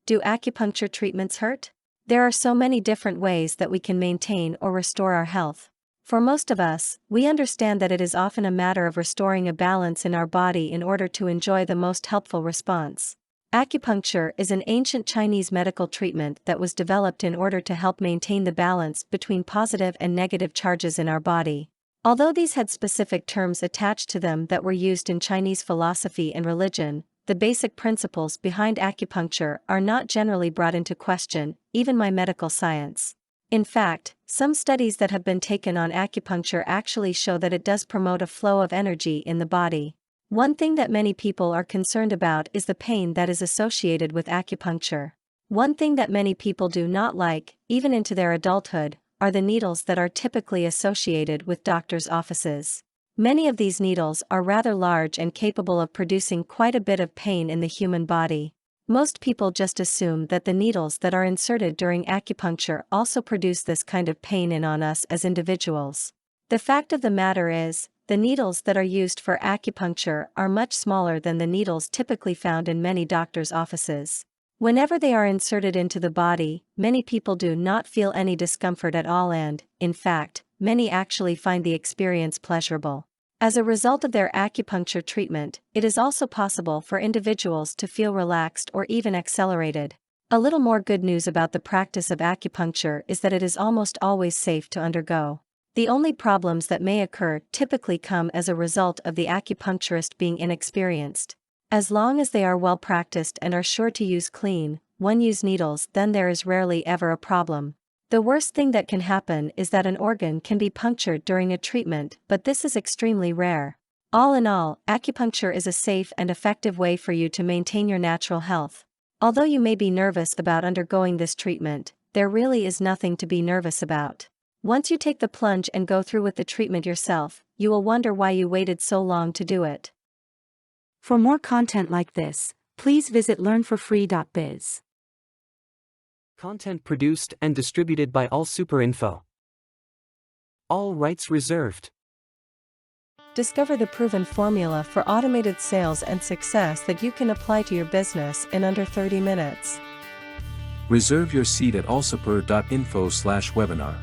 Do acupuncture treatments hurt? There are so many different ways that we can maintain or restore our health. For most of us, we understand that it is often a matter of restoring a balance in our body in order to enjoy the most helpful response. Acupuncture is an ancient Chinese medical treatment that was developed in order to help maintain the balance between positive and negative charges in our body. Although these had specific terms attached to them that were used in Chinese philosophy and religion, the basic principles behind acupuncture are not generally brought into question, even by medical science. In fact, some studies that have been taken on acupuncture actually show that it does promote a flow of energy in the body. One thing that many people are concerned about is the pain that is associated with acupuncture. One thing that many people do not like, even into their adulthood, are the needles that are typically associated with doctors' offices. Many of these needles are rather large and capable of producing quite a bit of pain in the human body. Most people just assume that the needles that are inserted during acupuncture also produce this kind of pain on us as individuals. The fact of the matter is, the needles that are used for acupuncture are much smaller than the needles typically found in many doctors' offices. Whenever they are inserted into the body, many people do not feel any discomfort at all and, in fact, many actually find the experience pleasurable. As a result of their acupuncture treatment, it is also possible for individuals to feel relaxed or even accelerated. A little more good news about the practice of acupuncture is that it is almost always safe to undergo. The only problems that may occur typically come as a result of the acupuncturist being inexperienced. As long as they are well practiced and are sure to use clean, one-use needles, then there is rarely ever a problem. The worst thing that can happen is that an organ can be punctured during a treatment, but this is extremely rare. All in all, acupuncture is a safe and effective way for you to maintain your natural health. Although you may be nervous about undergoing this treatment, there really is nothing to be nervous about. Once you take the plunge and go through with the treatment yourself, you will wonder why you waited so long to do it. For more content like this, please visit learnforfree.biz. Content produced and distributed by AllSuperInfo. All rights reserved. Discover the proven formula for automated sales and success that you can apply to your business in under 30 minutes. Reserve your seat at allsuper.info/webinar.